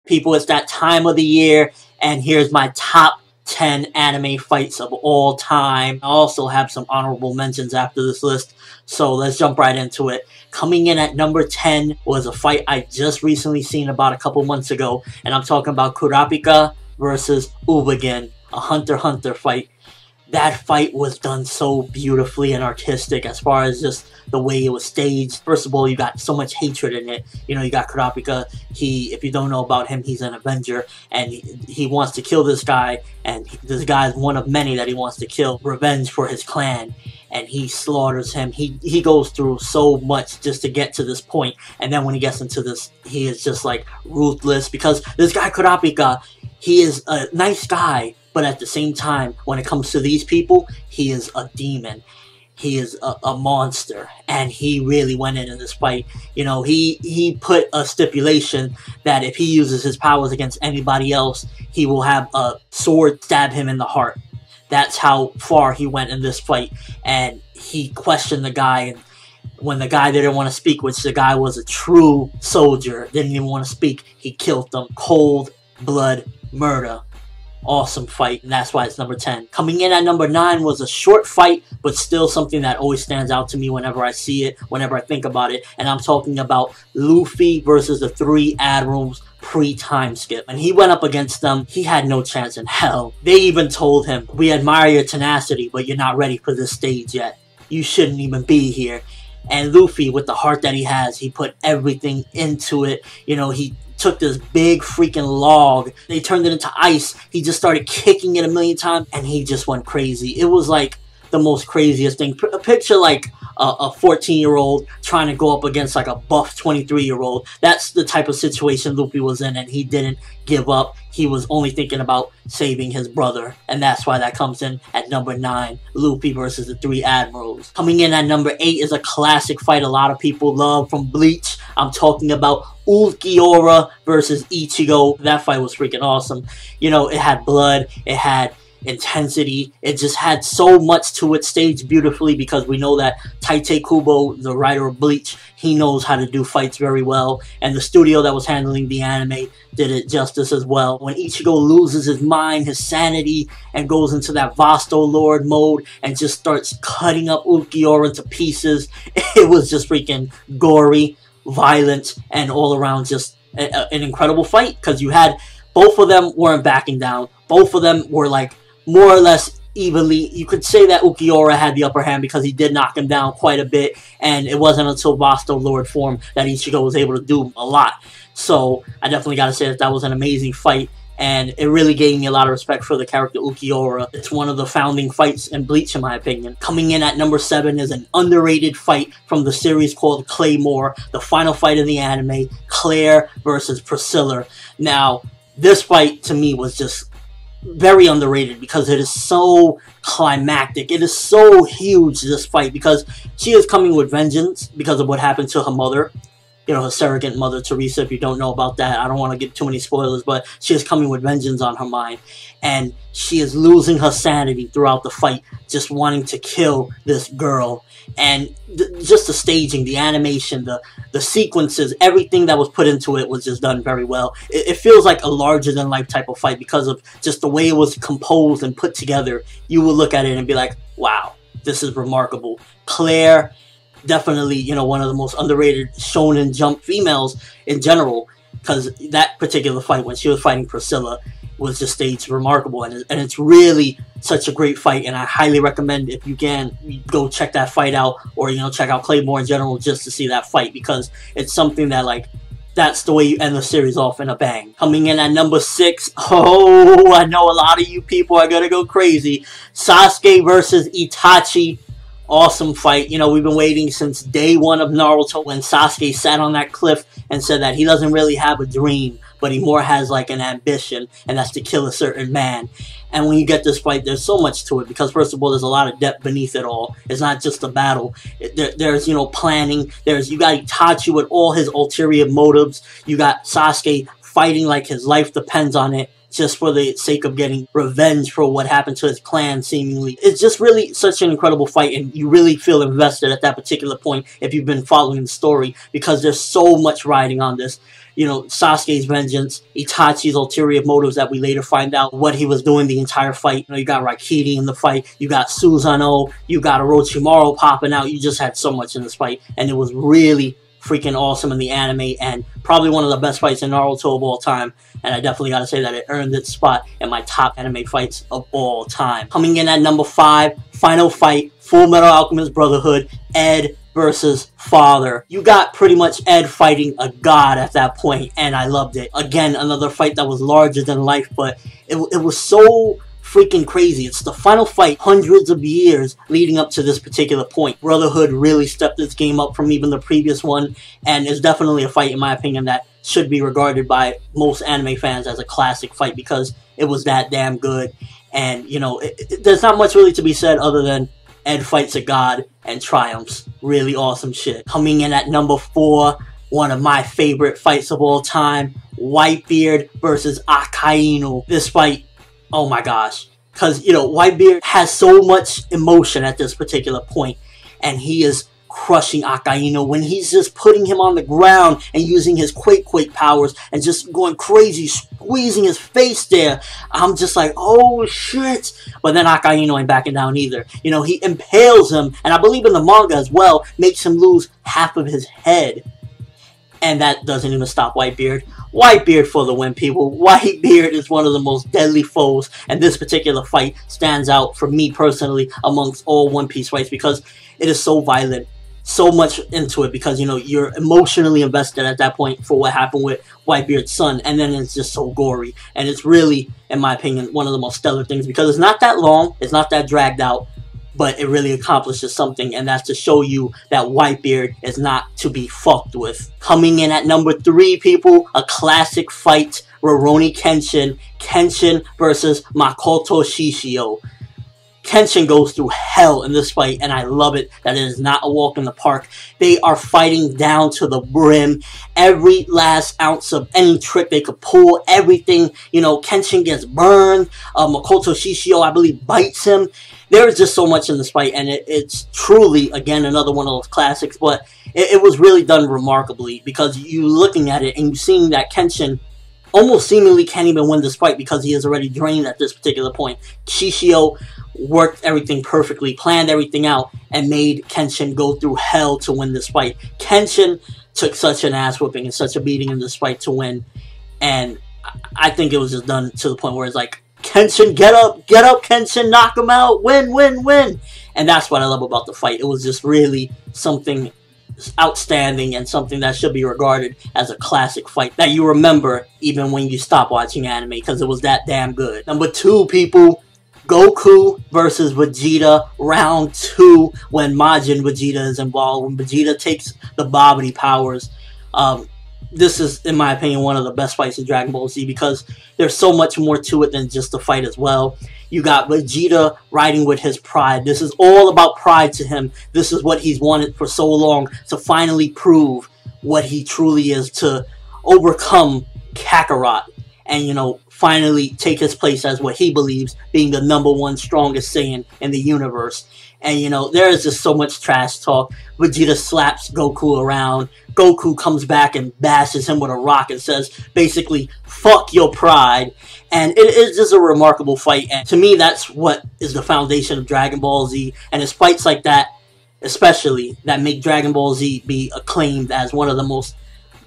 People, it's that time of the year, and here's my top 10 anime fights of all time. I also have some honorable mentions after this list, so let's jump right into it. Coming in at number 10 was a fight I just recently seen about a couple months ago, and I'm talking about Kurapika versus Ubagin, a Hunter x Hunter fight. That fight was done so beautifully and artistic as far as just the way it was staged. First of all, you got so much hatred in it. You know, you got Kurapika. If you don't know about him, he's an Avenger, and he wants to kill this guy, and this guy is one of many that he wants to kill. Revenge for his clan, and he slaughters him. He goes through so much just to get to this point, and then when he gets into this, he is just like ruthless, because this guy Kurapika, he is a nice guy, but at the same time, when it comes to these people, he is a demon. He is a monster, and he really went in this fight. You know, he put a stipulation that if he uses his powers against anybody else, he will have a sword stab him in the heart. That's how far he went in this fight, and he questioned the guy, and when the guy didn't want to speak, which the guy was a true soldier, didn't even want to speak, he killed them. Cold blood murder. Awesome fight, and that's why it's number 10. Coming in at number 9 was a short fight, but still something that always stands out to me whenever I see it, whenever I think about it, and I'm talking about Luffy versus the 3 Admirals pre-time skip. When he went up against them, he had no chance in hell. They even told him, "We admire your tenacity, but you're not ready for this stage yet. You shouldn't even be here." And Luffy, with the heart that he has, he put everything into it. You know, he took this big freaking log, they turned it into ice, he just started kicking it a million times, and he just went crazy. It was like the most craziest thing. Picture like a 14-year-old trying to go up against like a buff 23-year-old. That's the type of situation Luffy was in, and he didn't give up. He was only thinking about saving his brother, and that's why that comes in at number 9, Luffy versus the 3 Admirals. Coming in at number 8 is a classic fight a lot of people love from Bleach. I'm talking about Ulquiorra versus Ichigo. That fight was freaking awesome. You know, it had blood, it had intensity, it just had so much to it, staged beautifully, because we know that Tite Kubo, the writer of Bleach, he knows how to do fights very well, and the studio that was handling the anime did it justice as well. When Ichigo loses his mind, his sanity, and goes into that Vasto Lord mode and just starts cutting up Ulquiorra into pieces, it was just freaking gory, violent, and all around just an incredible fight, because you had both of them weren't backing down. Both of them were like more or less evenly. You could say that Ulquiorra had the upper hand because he did knock him down quite a bit, and it wasn't until Vasto Lord form that Ichigo was able to do a lot. So I definitely got to say that that was an amazing fight, and it really gave me a lot of respect for the character Ulquiorra. It's one of the founding fights in Bleach, in my opinion. Coming in at number 7 is an underrated fight from the series called Claymore, the final fight in the anime, Claire versus Priscilla. Now, this fight to me was just very underrated because it is so climactic. It is so huge, this fight, because she is coming with vengeance because of what happened to her mother. You know, her surrogate mother, Teresa. If you don't know about that, I don't want to give too many spoilers, but she is coming with vengeance on her mind. And she is losing her sanity throughout the fight, just wanting to kill this girl. And just the staging, the animation, the sequences, everything that was put into it was just done very well. It feels like a larger-than-life type of fight because of just the way it was composed and put together. You will look at it and be like, wow, this is remarkable. Claire, definitely, you know, one of the most underrated Shonen Jump females in general, because that particular fight, when she was fighting Priscilla, was just staged remarkable, and it's really such a great fight, and I highly recommend, if you can, go check that fight out, or, you know, check out Claymore in general just to see that fight, because it's something that, like, that's the way you end the series off in a bang. Coming in at number 6, oh, I know a lot of you people are gonna go crazy. Sasuke versus Itachi. Awesome fight. You know, we've been waiting since day 1 of Naruto, when Sasuke sat on that cliff and said that he doesn't really have a dream, but he more has like an ambition, and that's to kill a certain man. And when you get this fight, there's so much to it, because first of all, there's a lot of depth beneath it all. It's not just a battle. There's, you know, planning. You got Itachi with all his ulterior motives. You got Sasuke fighting like his life depends on it, just for the sake of getting revenge for what happened to his clan, seemingly. It's just really such an incredible fight, and you really feel invested at that particular point if you've been following the story, because there's so much riding on this. Sasuke's vengeance, Itachi's ulterior motives that we later find out what he was doing the entire fight. You got Raikiri in the fight, you got Susanoo, you got Orochimaru popping out. You just had so much in this fight, and it was really freaking awesome in the anime, and probably one of the best fights in Naruto of all time. And I definitely gotta say that it earned its spot in my top anime fights of all time. Coming in at number 5, final fight, Full Metal Alchemist Brotherhood, Ed versus Father. You got pretty much Ed fighting a god at that point, and I loved it. Again, another fight that was larger than life, but it was so freaking crazy. It's the final fight, hundreds of years leading up to this particular point. Brotherhood really stepped its game up from even the previous one, and it's definitely a fight, in my opinion, that should be regarded by most anime fans as a classic fight because it was that damn good. And, there's not much really to be said other than Ed fights a god and triumphs. Really awesome shit. Coming in at number 4, one of my favorite fights of all time, Whitebeard versus Akainu. This fight, oh my gosh. Because, Whitebeard has so much emotion at this particular point, and he is crushing Akainu when he's just putting him on the ground and using his Quake powers and just going crazy, squeezing his face there. I'm just like, oh shit. But then Akainu ain't backing down either. He impales him, and I believe in the manga as well, makes him lose half of his head. And that doesn't even stop Whitebeard. Whitebeard for the win, people. Whitebeard is one of the most deadly foes, and this particular fight stands out for me personally amongst all One Piece fights because it is so violent. So much into it because, you're emotionally invested at that point for what happened with Whitebeard's son, and then it's just so gory. And it's really, in my opinion, one of the most stellar things because it's not that long, it's not that dragged out, but it really accomplishes something, and that's to show you that Whitebeard is not to be fucked with. Coming in at number 3, people, a classic fight, Rurouni Kenshin. Kenshin versus Makoto Shishio. Kenshin goes through hell in this fight, and I love it that it is not a walk in the park. They are fighting down to the brim. Every last ounce of any trick they could pull, everything. Kenshin gets burned. Makoto Shishio, I believe, bites him. There is just so much in this fight, and it's truly, again, another one of those classics, but it was really done remarkably because you looking at it and you seeing that Kenshin almost seemingly can't even win this fight because he is already drained at this particular point. Shishio worked everything perfectly, planned everything out, and made Kenshin go through hell to win this fight. Kenshin took such an ass whooping and such a beating in this fight to win, and I think it was just done to the point where it's like, Kenshin, get up, Kenshin, knock him out, win, win, win. And that's what I love about the fight. It was just really something outstanding and something that should be regarded as a classic fight that you remember even when you stop watching anime because it was that damn good. Number 2, people, Goku versus Vegeta, round 2, when Majin Vegeta is involved, when Vegeta takes the Babidi powers. This is, in my opinion, one of the best fights in Dragon Ball Z because there's so much more to it than just the fight as well. You got Vegeta riding with his pride. This is all about pride to him. This is what he's wanted for so long, to finally prove what he truly is, to overcome Kakarot and, finally take his place as what he believes being the #1 strongest Saiyan in the universe. And, there is just so much trash talk. Vegeta slaps Goku around. Goku comes back and bashes him with a rock and says, basically, fuck your pride. And it is just a remarkable fight. And to me, that's what is the foundation of Dragon Ball Z. And it's fights like that, especially, that make Dragon Ball Z be acclaimed as one of the most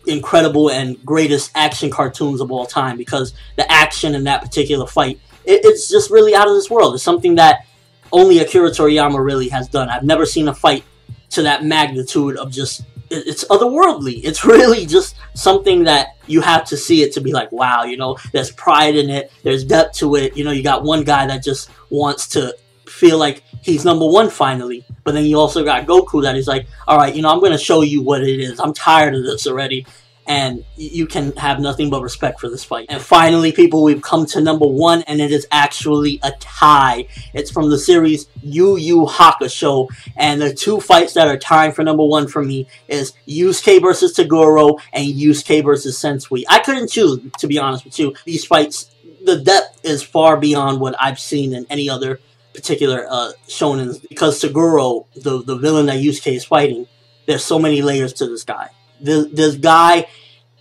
incredible and greatest action cartoons of all time. Because the action in that particular fight, it's just really out of this world. It's something that only Akira Toriyama really has done. I've never seen a fight to that magnitude of just, it's otherworldly. It's really just something that you have to see it to be like, wow, there's pride in it, there's depth to it. You got one guy that just wants to feel like he's #1 finally, but then you also got Goku that is like, alright, I'm going to show you what it is. I'm tired of this already. And you can have nothing but respect for this fight. And finally, people, we've come to #1, and it is actually a tie. It's from the series Yu Yu Hakusho, and the 2 fights that are tying for #1 for me is Yusuke versus Toguro and Yusuke versus Sensui. I couldn't choose, to be honest with you. These fights, the depth is far beyond what I've seen in any other particular shonen, because Toguro, the villain that Yusuke is fighting, there's so many layers to this guy. This guy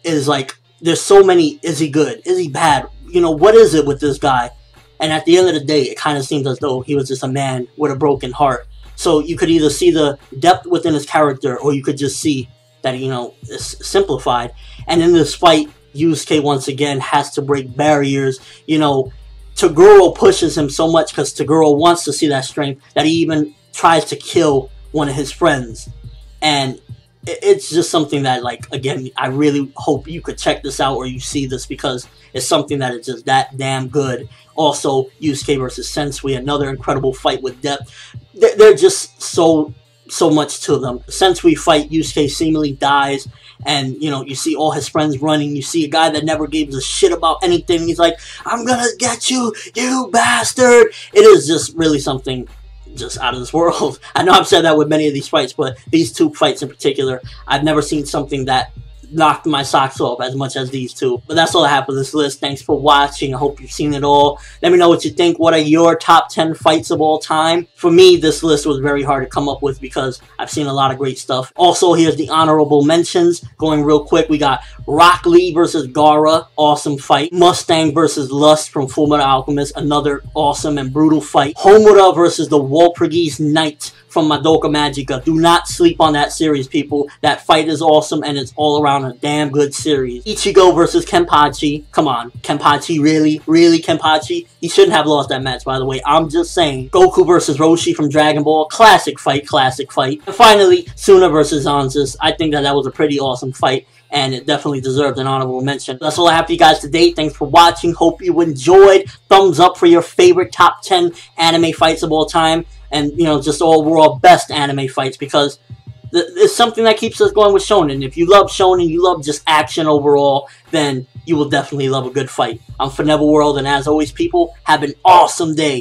is like there's so many, is he good? Is he bad? You know, what is it with this guy? And at the end of the day, it kind of seems as though he was just a man with a broken heart. So you could either see the depth within his character, or you could just see that, you know, it's simplified. And in this fight, Yusuke once again has to break barriers. You know, Toguro pushes him so much because Toguro wants to see that strength that he even tries to kill one of his friends. And it's just something that, like, again, I really hope you could check this out or you see this, because it's something that is just that damn good. Also, Yusuke versus Sensui, another incredible fight with depth. They're just so much to them. Sensui fight, Yusuke seemingly dies, and, you know, you see all his friends running. You see a guy that never gave a shit about anything. He's like, I'm gonna get you, you bastard! It is just really something just out of this world. I know I've said that with many of these fights, but these two fights in particular, I've never seen something that knocked my socks off as much as these two. But that's all I have for this list. Thanks for watching. I hope you've seen it all. Let me know what you think. What are your top 10 fights of all time? For me, this list was very hard to come up with because I've seen a lot of great stuff. Also, here's the honorable mentions. Going real quick, we got Rock Lee versus Gaara. Awesome fight. Mustang versus Lust from Fullmetal Alchemist. Another awesome and brutal fight. Homura versus the Walpurgis Knight from Madoka Magica. Do not sleep on that series, people. That fight is awesome, and it's all around a damn good series. Ichigo versus Kenpachi. Come on, Kenpachi, really? Really, Kenpachi? He shouldn't have lost that match, by the way. I'm just saying. Goku versus Roshi from Dragon Ball. Classic fight, classic fight. And finally, Suna versus Anzus. I think that was a pretty awesome fight, and it definitely deserved an honorable mention. That's all I have for you guys today. Thanks for watching. Hope you enjoyed. Thumbs up for your favorite top 10 anime fights of all time. And, you know, just overall best anime fights, because it's something that keeps us going with shonen. If you love shonen, you love just action overall, then you will definitely love a good fight. I'm ForneverWorld, and as always, people, have an awesome day.